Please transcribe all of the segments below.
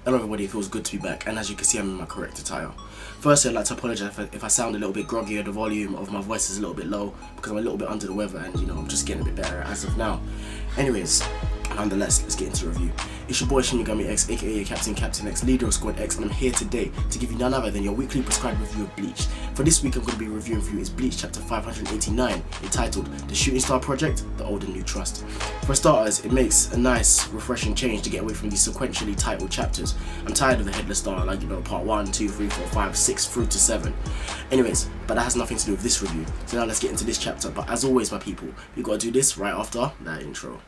Hello everybody, it feels good to be back, and as you can see I'm in my correct attire. Firstly, I'd like to apologise if I sound a little bit groggy or the volume of my voice is a little bit low because I'm a little bit under the weather and I'm just getting a bit better as of now. Anyways, nonetheless, let's get into the review. It's your boy Shinigami X, aka Captain X, leader of Squad X, and I'm here today to give you none other than your weekly prescribed review of Bleach. For this week I'm going to be reviewing for you is Bleach chapter 589, entitled The Shooting Star Project, The Old and New Trust. For starters, it makes a nice, refreshing change to get away from these sequentially titled chapters. I'm tired of the Headless Star, like part 1, 2, 3, 4, 5, 6 through to 7. Anyways, but that has nothing to do with this review, so now let's get into this chapter. But as always my people, you gotta do this right after that intro.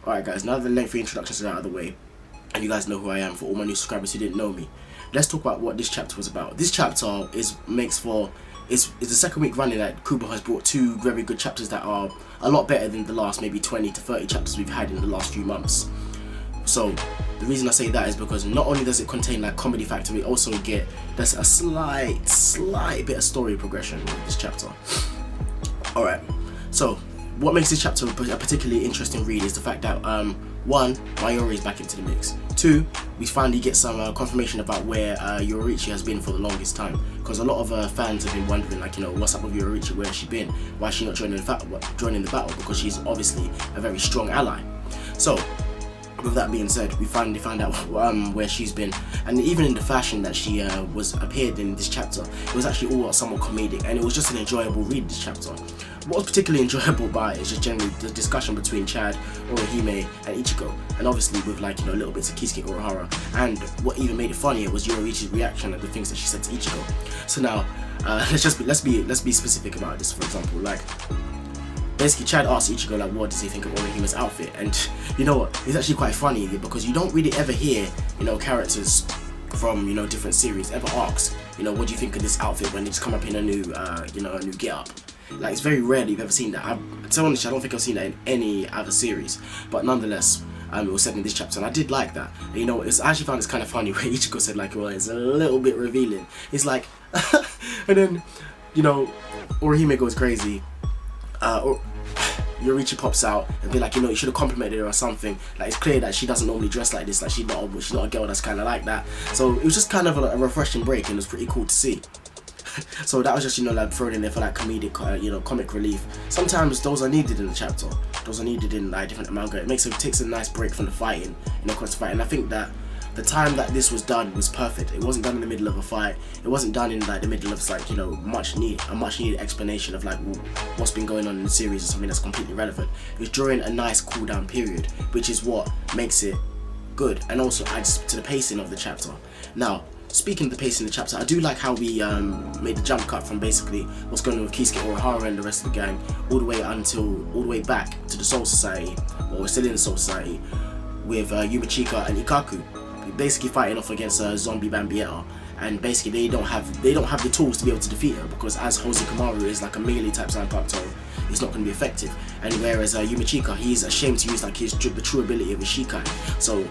Alright guys, now that the lengthy introductions are out of the way, and you guys know who I am for all my new subscribers who didn't know me, let's talk about what this chapter was about. This chapter is the second week running that Kubo has brought two very good chapters that are a lot better than the last maybe 20 to 30 chapters we've had in the last few months. So the reason I say that is because not only does it contain like comedy factor, we also get there's a slight bit of story progression with this chapter. Alright, so what makes this chapter a particularly interesting read is the fact that one, Mayuri is back into the mix. Two, we finally get some confirmation about where Yoruichi has been for the longest time, because a lot of fans have been wondering like what's up with Yoruichi, where has she been, why is she not joining the battle, because she's obviously a very strong ally. So with that being said, we finally found out where she's been, and even in the fashion that she appeared in this chapter, it was actually all somewhat comedic, and it was just an enjoyable read this chapter. What was particularly enjoyable about it is just generally the discussion between Chad, Orihime, and Ichigo, and obviously with little bits of Kisuke Urahara. And what even made it funnier was Yoruichi's reaction at the things that she said to Ichigo. So now, let's be specific about this. For example, basically Chad asked Ichigo what does he think of Orihime's outfit, and you know what, it's actually quite funny because you don't really ever hear characters from different series ever ask what do you think of this outfit when they just come up in a new a new get-up. It's very rare that you've ever seen that. To be honest, I don't think I've seen that in any other series, but nonetheless it was said in this chapter and I did like that. And, I actually found this kind of funny where Ichigo said well, it's a little bit revealing. It's like and then Orihime goes crazy, Yoruichi pops out and be like, you should have complimented her or something. It's clear that she doesn't normally dress like this. She's not a girl that's kind of like that. So it was just kind of a refreshing break, and it was pretty cool to see. So that was just thrown in there for comedic comic relief. Sometimes those are needed in the chapter. Those are needed in different manga. It takes a nice break from the fighting, constant fighting. And I think that the time that this was done was perfect. It wasn't done in the middle of a fight. It wasn't done in the middle of a much needed explanation of what's been going on in the series or something that's completely relevant. It was during a nice cool down period, which is what makes it good and also adds to the pacing of the chapter. Now, speaking of the pacing of the chapter, I do like how we made the jump cut from basically what's going on with Kisuke Urahara and the rest of the gang all the way back to the Soul Society, or we're still in the Soul Society, with Yumachika and Ikaku basically fighting off against Zombie Bambietta, and basically they don't have the tools to be able to defeat her, because as Hosokamaru is a melee type Zanpakuto, it's not going to be effective. And whereas Yumachika, he's ashamed to use the true ability of his Shikai. So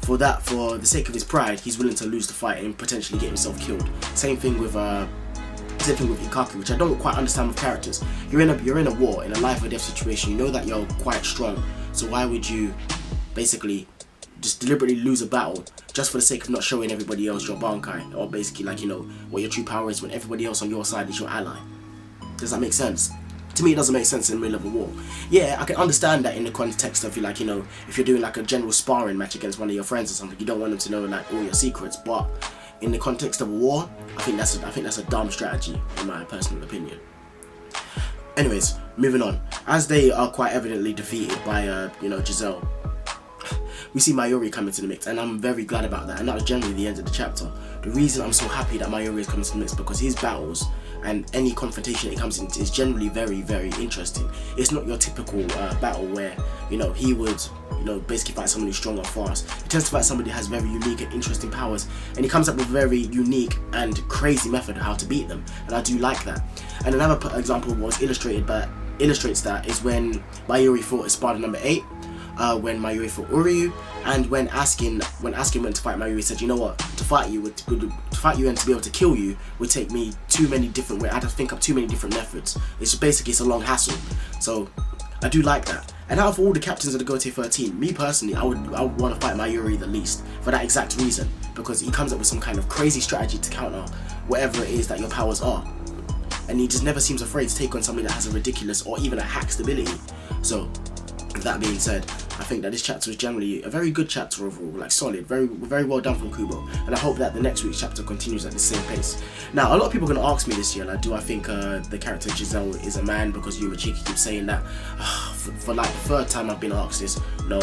for the sake of his pride, he's willing to lose the fight and potentially get himself killed. Same thing with Ikaku, which I don't quite understand with characters. You're in a war, in a life or death situation. You know that you're quite strong, so why would you basically just deliberately lose a battle just for the sake of not showing everybody else your Bankai, or basically what your true power is when everybody else on your side is your ally? Does that make sense? To me, it doesn't make sense in the middle of a war. Yeah, I can understand that in the context of if you're doing a general sparring match against one of your friends or something, you don't want them to know all your secrets. But in the context of a war, I think that's a dumb strategy, in my personal opinion. Anyways, moving on. As they are quite evidently defeated by Giselle, we see Mayuri come into the mix, and I'm very glad about that, and that was generally the end of the chapter. The reason I'm so happy that Mayuri is coming to the mix because his battles and any confrontation it comes into is generally very, very interesting. It's not your typical battle where, you know, he would, you know, basically fight someone who's strong or fast. He tends to fight somebody that has very unique and interesting powers, and he comes up with a very unique and crazy method of how to beat them, and I do like that. And another example was illustrates that is when Mayuri fought Espada number 8, when Mayuri fought Uryu, and when Askin went to fight Mayuri, said, you know what, to fight you and to be able to kill you would take me too many different ways. I had to think up too many different methods. It's a long hassle. So I do like that. And out of all the captains of the Gote 13, me personally, I would want to fight Mayuri the least, for that exact reason, because he comes up with some kind of crazy strategy to counter whatever it is that your powers are. And he just never seems afraid to take on something that has a ridiculous or even a hacked ability. So, with that being said, I think that this chapter was generally a very good chapter overall, like solid, very well done from Kubo, and I hope that the next week's chapter continues at the same pace. Now, a lot of people are going to ask me this year, like, do I think the character Giselle is a man, because Yumachika keeps saying that. For like the third time I've been asked this. No,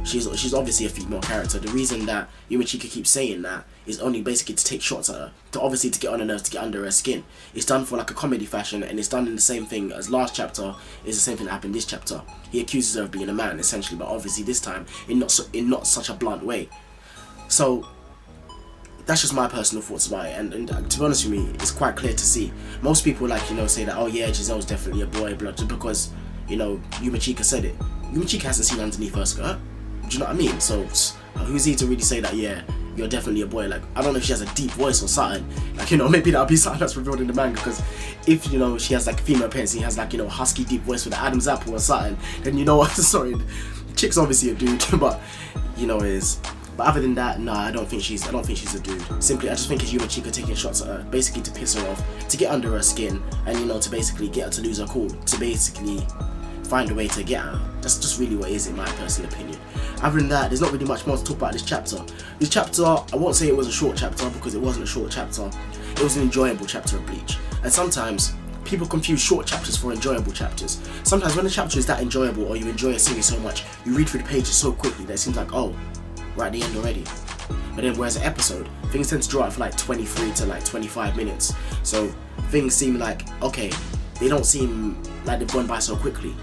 she's obviously a female character. The reason that Yumachika keeps saying that is only basically to take shots at her, to get on her nerves, to get under her skin. It's done for like a comedy fashion, and it's done in the same thing as last chapter. It's the same thing that happened this chapter. He accuses her of being a man, essentially, but obviously this time in not such a blunt way. So that's just my personal thoughts about it, and to be honest with me, it's quite clear to see. Most people, like, you know, say that, oh yeah, Giselle's definitely a boy, blood, just because, you know, Yumachika said it. Yumachika hasn't seen underneath her skirt. Do you know what I mean? So who's he to really say that, yeah, you're definitely a boy? Like, I don't know if she has a deep voice or something. Like, you know, maybe that'll be something that's revealed in the manga, because if, you know, she has like female appearance, he has like, you know, husky deep voice with the Adam's apple or something, then you know what, sorry, the chick's obviously a dude, but, you know, but other than that, nah, I don't think she's a dude. Simply, I just think it's Yumachika taking shots at her, basically to piss her off, to get under her skin, and, you know, to basically get her to lose her cool, to basically find a way to get her. That's just really what it is, in my personal opinion. Other than that, there's not really much more to talk about this chapter. This chapter, I won't say it was a short chapter, because it wasn't a short chapter. It was an enjoyable chapter of Bleach. And sometimes people confuse short chapters for enjoyable chapters. Sometimes when a chapter is that enjoyable, or you enjoy a series so much, you read through the pages so quickly that it seems like, oh, we're at the end already. But then whereas an episode, things tend to draw out for like 23 to like 25 minutes. So things seem like, okay, they don't seem like they've gone by so quickly.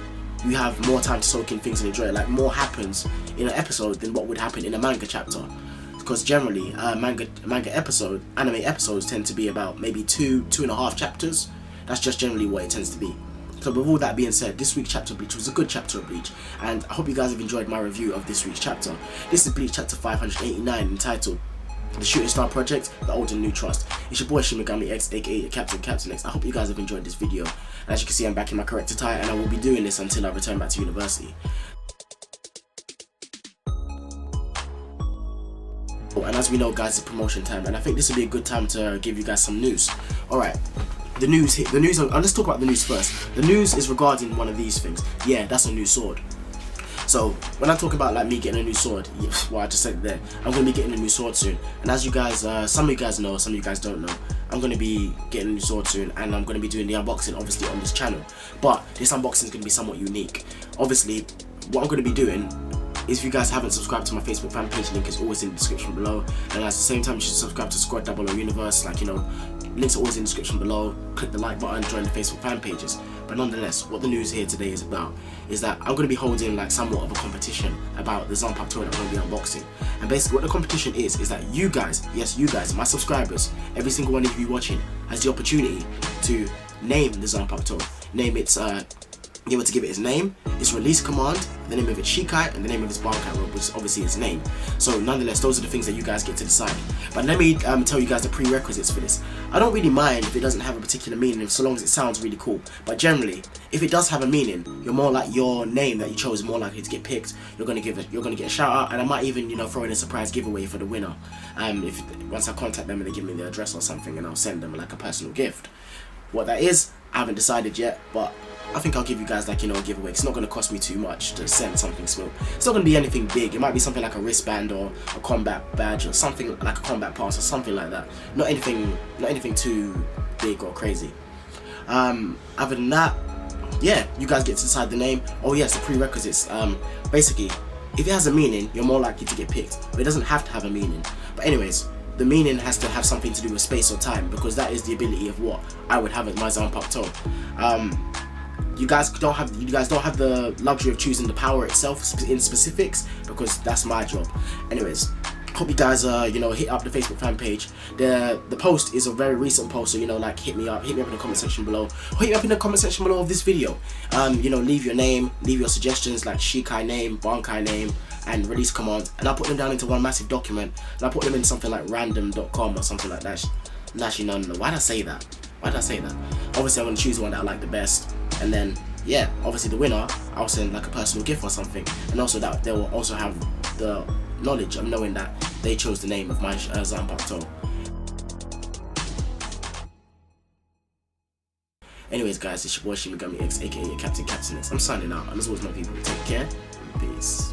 You have more time to soak in things and enjoy it. Like, more happens in an episode than what would happen in a manga chapter. Because generally, anime episodes tend to be about maybe 2.5 chapters. That's just generally what it tends to be. So with all that being said, this week's chapter of Bleach was a good chapter of Bleach, and I hope you guys have enjoyed my review of this week's chapter. This is Bleach chapter 589, entitled The Shooting Star Project, The Old and New Trust. It's your boy Shimigami X, aka Captain X. I hope you guys have enjoyed this video. And as you can see, I'm back in my correct attire, and I will be doing this until I return back to university. And as we know, guys, it's promotion time, and I think this would be a good time to give you guys some news. Alright, the news here. Let's talk about the news first. The news is regarding one of these things. Yeah, that's a new sword. So when I talk about like me getting a new sword, well, I just said it there, I'm going to be getting a new sword soon. And as you guys, some of you guys know, some of you guys don't know, I'm going to be getting a new sword soon, and I'm going to be doing the unboxing obviously on this channel. But this unboxing is going to be somewhat unique. Obviously, what I'm going to be doing is, if you guys haven't subscribed to my Facebook fan page, link is always in the description below. And at the same time, you should subscribe to Squad 00 Universe, like, you know, links are always in the description below. Click the like button, join the Facebook fan pages. But nonetheless, what the news here today is about is that I'm going to be holding like somewhat of a competition about the Zanpakuto toy that I'm going to be unboxing. And basically what the competition is that you guys, yes you guys, my subscribers, every single one of you watching has the opportunity to name the Zanpakuto toy. Name its be able to give it its name, its release command, the name of its Shikai, and the name of its Bankai, which is obviously its name. So nonetheless, those are the things that you guys get to decide. But let me tell you guys the prerequisites for this. I don't really mind if it doesn't have a particular meaning, so long as it sounds really cool. But generally, if it does have a meaning, you're more like your name that you chose is more likely to get picked. You're gonna get a shout out, and I might even, you know, throw in a surprise giveaway for the winner. Once I contact them and they give me their address or something, and I'll send them like a personal gift. What that is, I haven't decided yet, but I think I'll give you guys like, you know, a giveaway. It's not going to cost me too much to send something small. It's not going to be anything big. It might be something like a wristband or a combat badge or something like a combat pass or something like that. Not anything too big or crazy. Other than that, yeah, you guys get to decide the name. Oh yes, the prerequisites. Basically, if it has a meaning, you're more likely to get picked. But it doesn't have to have a meaning. But anyways, the meaning has to have something to do with space or time, because that is the ability of what I would have as my Zanpakuto. You guys don't have the luxury of choosing the power itself in specifics, because that's my job. Anyways, hope you guys hit up the Facebook fan page. The post is a very recent post, so like hit me up in the comment section below. Or hit me up in the comment section below of this video. Leave your name, leave your suggestions like Shikai name, Bankai name, and release commands, and I'll put them down into one massive document, and I'll put them in something like random.com or something like that. Actually, no, why did I say that? Obviously, I'm gonna choose one that I like the best, and then yeah, obviously the winner, I'll send like a personal gift or something, and also that they will also have the knowledge of knowing that they chose the name of my Zanpakuto. Anyways, guys, it's your boy Shinigami X, aka Captain Captainess. I'm signing out, and as always, my people, take care and peace.